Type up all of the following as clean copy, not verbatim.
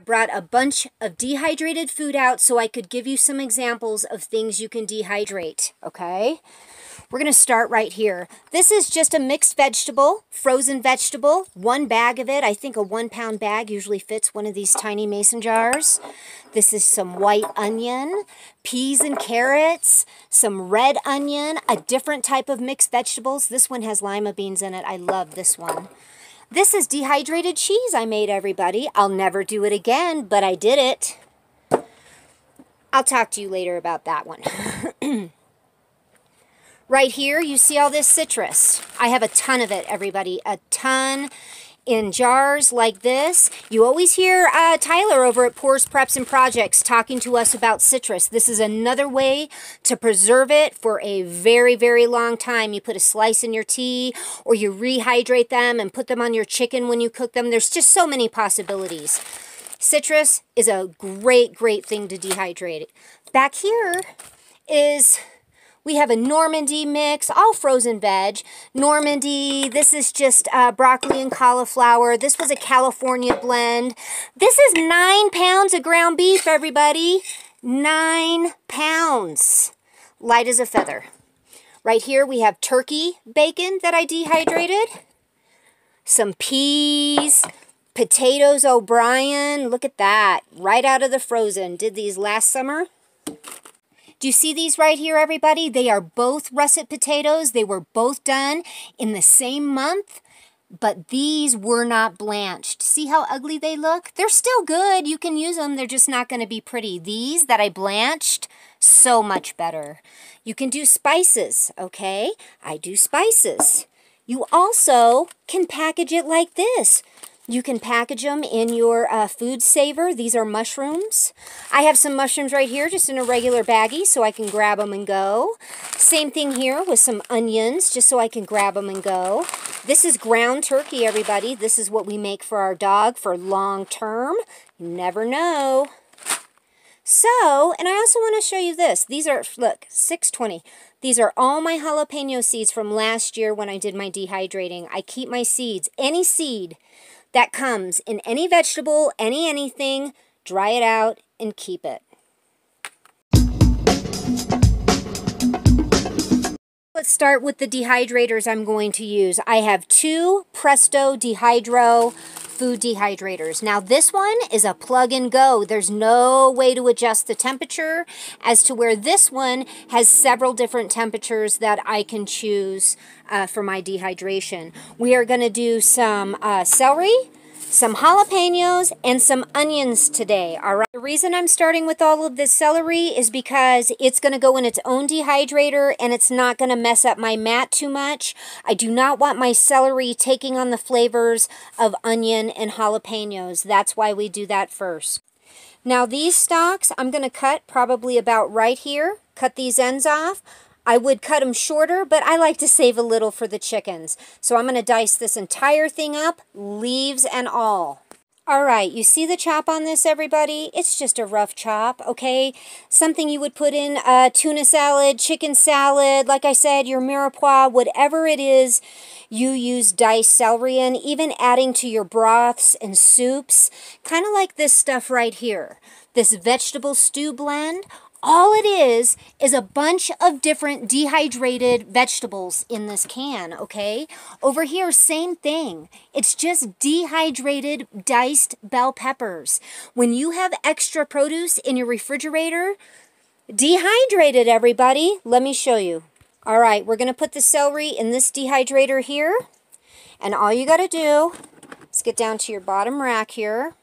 brought a bunch of dehydrated food out so I could give you some examples of things you can dehydrate, okay? We're going to start right here. This is just a mixed vegetable, frozen vegetable, 1 bag of it. I think a 1-pound bag usually fits one of these tiny mason jars. This is some white onion, peas and carrots, some red onion, a different type of mixed vegetables. This one has lima beans in it. I love this one. This is dehydrated cheese I made, everybody. I'll never do it again, but I did it. I'll talk to you later about that one. Right here, you see all this citrus. I have a ton of it, everybody. A ton in jars like this. You always hear Tyler over at Pours, Preps, and Projects talking to us about citrus. This is another way to preserve it for a very, very long time. You put a slice in your tea, or you rehydrate them and put them on your chicken when you cook them. There's just so many possibilities. Citrus is a great, great thing to dehydrate. Back here is... we have a Normandy mix, all frozen veg. Normandy, this is just broccoli and cauliflower. This was a California blend. This is 9 pounds of ground beef, everybody. 9 pounds. Light as a feather. Right here we have turkey bacon that I dehydrated. Some peas, potatoes O'Brien. Look at that. Right out of the frozen. Did these last summer. Do you see these right here, everybody? They are both russet potatoes. They were both done in the same month, but these were not blanched. See how ugly they look? They're still good. You can use them. They're just not going to be pretty. These that I blanched, so much better. You can do spices, okay? I do spices. You also can package it like this. You can package them in your food saver. These are mushrooms. I have some mushrooms right here just in a regular baggie so I can grab them and go. Same thing here with some onions just so I can grab them and go. This is ground turkey, everybody. This is what we make for our dog for long term. You never know. So, and I also want to show you this. These are, look, $6.20. These are all my jalapeno seeds from last year when I did my dehydrating. I keep my seeds, any seed that comes in any vegetable, anything, dry it out and keep it. Let's start with the dehydrators I'm going to use. I have 2 Presto Dehydro food dehydrators. Now this one is a plug and go. There's no way to adjust the temperature, as to where this one has several different temperatures that I can choose for my dehydration. We are going to do some celery, some jalapenos, and some onions today, all right? The reason I'm starting with all of this celery is because it's going to go in its own dehydrator and it's not going to mess up my mat too much. I do not want my celery taking on the flavors of onion and jalapenos. That's why we do that first. Now these stalks, I'm going to cut probably about right here. Cut these ends off. I would cut them shorter, but I like to save a little for the chickens. So I'm going to dice this entire thing up, leaves and all. All right, you see the chop on this, everybody? It's just a rough chop, okay? Something you would put in tuna salad, chicken salad, like I said, your mirepoix, whatever it is you use diced celery in, even adding to your broths and soups, kind of like this stuff right here. This vegetable stew blend. All it is a bunch of different dehydrated vegetables in this can, okay? Over here, same thing. It's just dehydrated diced bell peppers. When you have extra produce in your refrigerator, dehydrate it, everybody. Let me show you. All right, we're going to put the celery in this dehydrator here. And all you got to do is get down to your bottom rack here.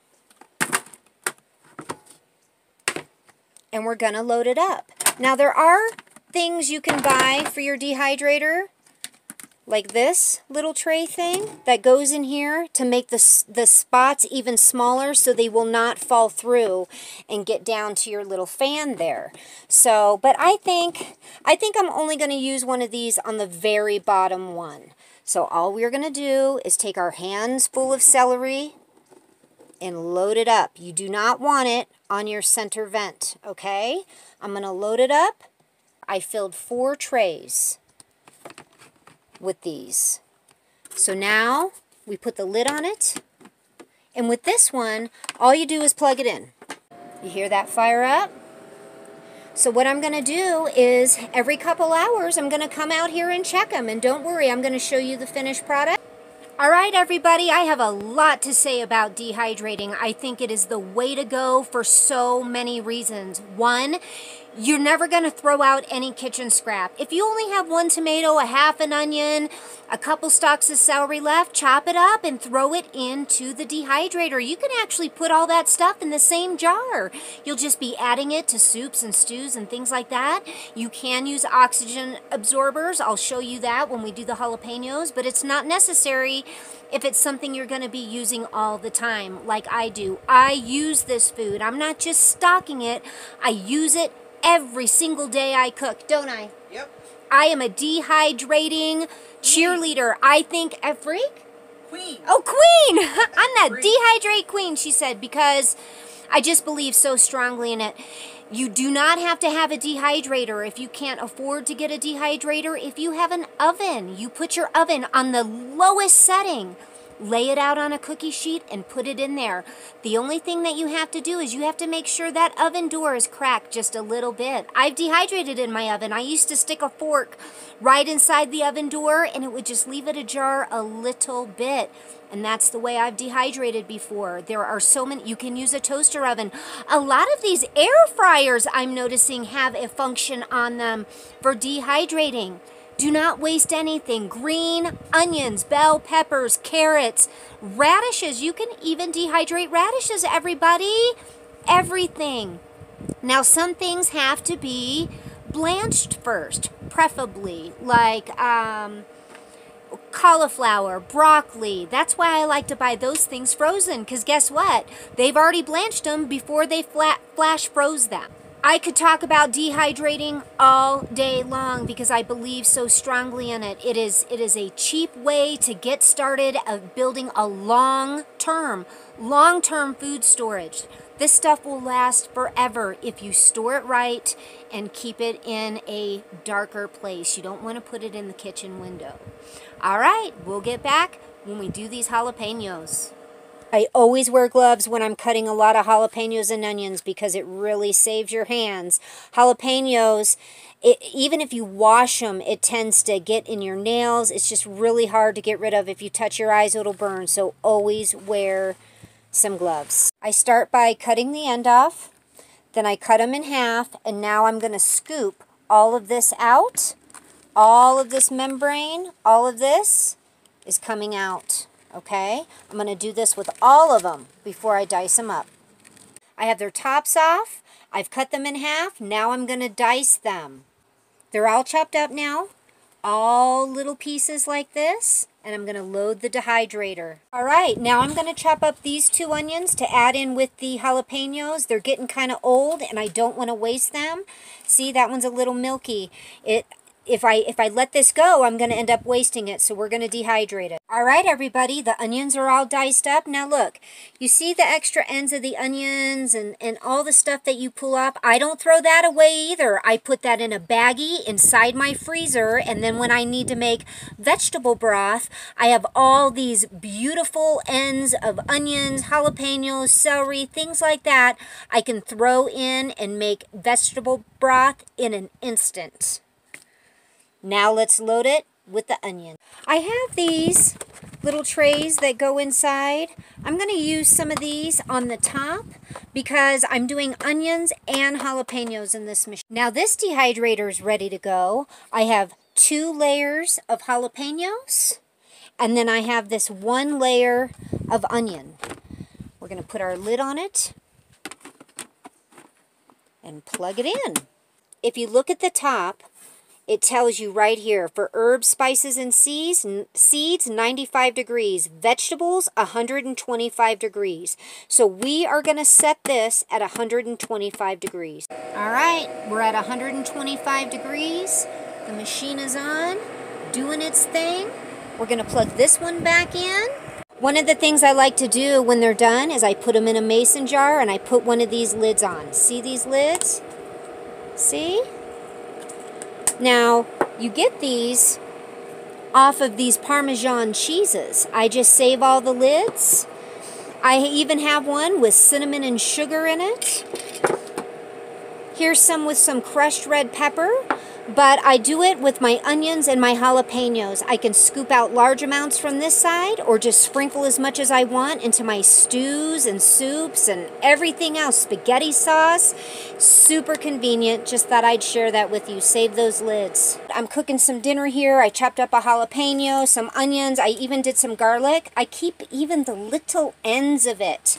And we're going to load it up. Now there are things you can buy for your dehydrator, like this little tray thing that goes in here to make the spots even smaller so they will not fall through and get down to your little fan there. So, but I think I'm only going to use one of these on the very bottom one. So all we're going to do is take our hands full of celery and load it up. You do not want it on your center vent, okay? I'm going to load it up. I filled 4 trays with these. So now we put the lid on it And with this one, all you do is plug it in. You hear that fire up? So what I'm going to do is every couple hours, I'm going to come out here and check them. And don't worry, I'm going to show you the finished product. All right, everybody, I have a lot to say about dehydrating. I think it is the way to go for so many reasons. One, you're never going to throw out any kitchen scrap. If you only have 1 tomato, a half an onion, a couple stalks of celery left, chop it up and throw it into the dehydrator. You can actually put all that stuff in the same jar. You'll just be adding it to soups and stews and things like that. You can use oxygen absorbers. I'll show you that when we do the jalapenos, but it's not necessary if it's something you're going to be using all the time, like I do. I use this food. I'm not just stocking it. I use it every single day I cook, don't I? Yep. I am a dehydrating cheerleader. I think a freak? Queen. Oh, queen! I'm that dehydrate queen, she said, because I just believe so strongly in it. You do not have to have a dehydrator if you can't afford to get a dehydrator. If you have an oven, you put your oven on the lowest setting. Lay it out on a cookie sheet and put it in there. The only thing that you have to do is you have to make sure that oven door is cracked just a little bit. I've dehydrated in my oven. I used to stick a fork right inside the oven door and it would just leave it ajar a little bit. And that's the way I've dehydrated before. There are so many. You can use a toaster oven. A lot of these air fryers, I'm noticing, have a function on them for dehydrating. Do not waste anything. Green onions, bell peppers, carrots, radishes. You can even dehydrate radishes, everybody. Everything. Now, some things have to be blanched first, preferably, like cauliflower, broccoli. That's why I like to buy those things frozen, because guess what? They've already blanched them before they flash froze them. I could talk about dehydrating all day long because I believe so strongly in it. It is a cheap way to get started of building a long-term food storage. This stuff will last forever if you store it right and keep it in a darker place. You don't want to put it in the kitchen window. All right, we'll get back when we do these jalapenos. I always wear gloves when I'm cutting a lot of jalapenos and onions because it really saves your hands. Jalapenos, even if you wash them, it tends to get in your nails. It's just really hard to get rid of. If you touch your eyes, it'll burn. So always wear some gloves. I start by cutting the end off. Then I cut them in half. And now I'm going to scoop all of this out. All of this membrane, all of this is coming out. Okay, I'm going to do this with all of them before I dice them up. I have their tops off. I've cut them in half. Now I'm going to dice them. They're all chopped up now. All little pieces like this. And I'm going to load the dehydrator. All right, now I'm going to chop up these 2 onions to add in with the jalapenos. They're getting kind of old and I don't want to waste them. See, that one's a little milky. If I let this go, I'm going to end up wasting it, so we're going to dehydrate it. All right, everybody, the onions are all diced up. Now look, you see the extra ends of the onions and all the stuff that you pull off? I don't throw that away either. I put that in a baggie inside my freezer, and then when I need to make vegetable broth, I have all these beautiful ends of onions, jalapenos, celery, things like that I can throw in and make vegetable broth in an instant. Now let's load it with the onion. I have these little trays that go inside. I'm going to use some of these on the top because I'm doing onions and jalapenos in this machine. Now this dehydrator is ready to go. I have 2 layers of jalapenos and then I have this 1 layer of onion. We're going to put our lid on it and plug it in. If you look at the top, it tells you right here, for herbs, spices, and seeds, 95 degrees. Vegetables, 125 degrees. So we are going to set this at 125 degrees. All right, we're at 125 degrees. The machine is on, doing its thing. We're going to plug this one back in. One of the things I like to do when they're done is I put them in a mason jar and I put one of these lids on. See these lids? See? Now, you get these off of these Parmesan cheeses. I just save all the lids. I even have one with cinnamon and sugar in it. Here's some with some crushed red pepper, but I do it with my onions and my jalapenos. I can scoop out large amounts from this side or just sprinkle as much as I want into my stews and soups and everything else. Spaghetti sauce, super convenient. Just thought I'd share that with you. Save those lids. I'm cooking some dinner here. I chopped up a jalapeno, some onions. I even did some garlic. I keep even the little ends of it.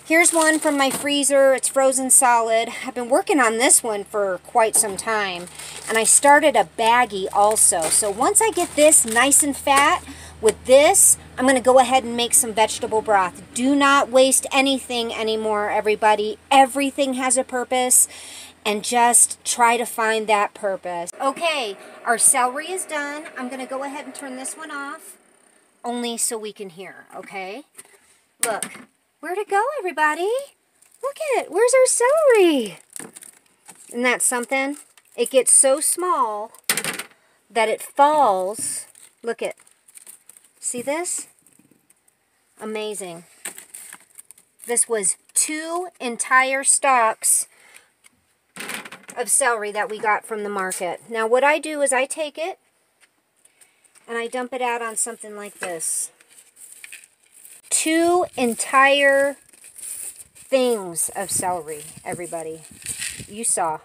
Here's one from my freezer. It's frozen solid. I've been working on this one for quite some time. And I started a baggie also. So once I get this nice and fat with this, I'm going to go ahead and make some vegetable broth. Do not waste anything anymore, everybody. Everything has a purpose. And just try to find that purpose. Okay, our celery is done. I'm going to go ahead and turn this one off. Only so we can hear, okay? Look. Where'd it go, everybody? Look at it. Where's our celery? Isn't that something? It gets so small that it falls. Look at. See this? Amazing. This was 2 entire stalks of celery that we got from the market. Now what I do is I take it and I dump it out on something like this. 2 entire things of celery, everybody. You saw.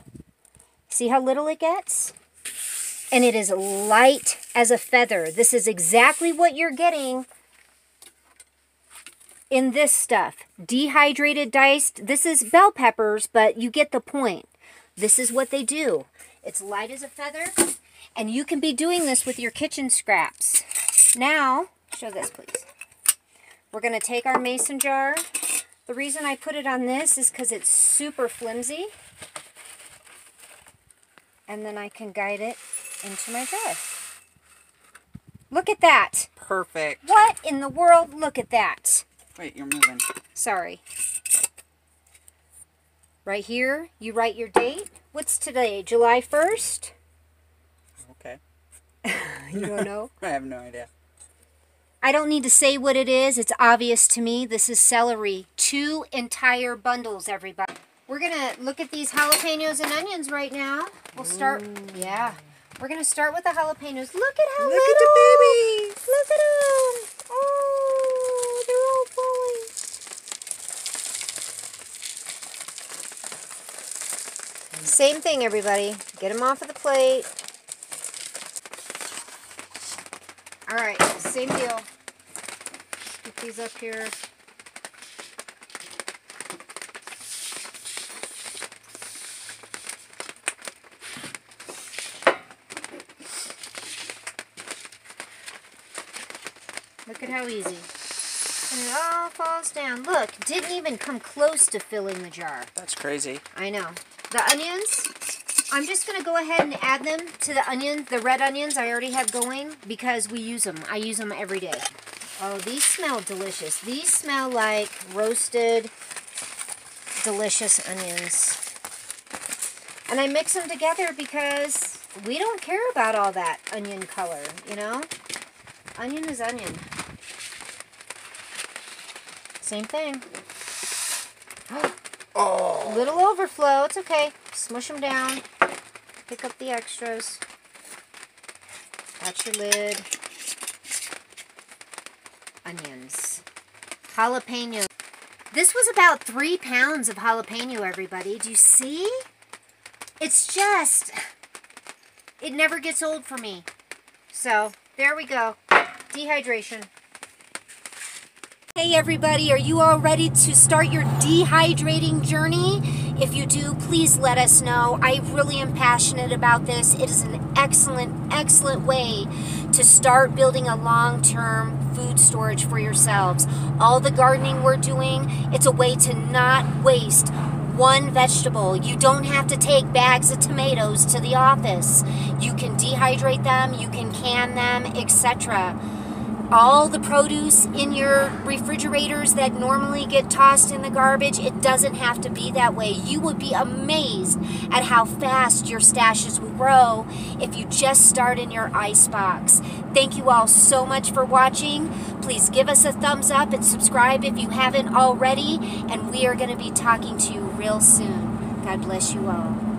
See how little it gets? And it is light as a feather. This is exactly what you're getting in this stuff. Dehydrated diced. This is bell peppers, but you get the point. This is what they do. It's light as a feather, and you can be doing this with your kitchen scraps. Now, show this, please. We're going to take our mason jar. The reason I put it on this is because it's super flimsy. And then I can guide it into my jar. Look at that. Perfect. What in the world? Look at that. Wait, you're moving. Sorry. Right here, you write your date. What's today? July 1st? Okay. You don't know? I have no idea. I don't need to say what it is. It's obvious to me. This is celery. 2 entire bundles, everybody. We're going to look at these jalapenos and onions right now. We'll start, yeah. We're going to start with the jalapenos. Look at how little. Look at the babies. Look at them. Oh, they're all falling. Same thing, everybody. Get them off of the plate. All right, same deal. Get these up here. Look at how easy. And it all falls down. Look, didn't even come close to filling the jar. That's crazy. I know. The onions, I'm just going to go ahead and add them to the onions, the red onions I already have going because we use them. I use them every day. Oh, these smell delicious. These smell like roasted, delicious onions. And I mix them together because we don't care about all that onion color, you know? Onion is onion. Same thing. Oh. Little overflow. It's okay. Smush them down. Pick up the extras. That's your lid. Onions. Jalapeno. This was about 3 pounds of jalapeno, everybody. Do you see? It's just, it never gets old for me. So, there we go. Dehydration. Hey everybody, are you all ready to start your dehydrating journey? If you do, please let us know. I really am passionate about this. It is an excellent, excellent way to start building a long-term food storage for yourselves. All the gardening we're doing, it's a way to not waste one vegetable. You don't have to take bags of tomatoes to the office. You can dehydrate them, you can can them, etc. all the produce in your refrigerators that normally get tossed in the garbage. It doesn't have to be that way. You would be amazed at how fast your stashes will grow if you just start in your ice box. Thank you all so much for watching. Please give us a thumbs up and subscribe if you haven't already, and we are going to be talking to you real soon. God bless you all.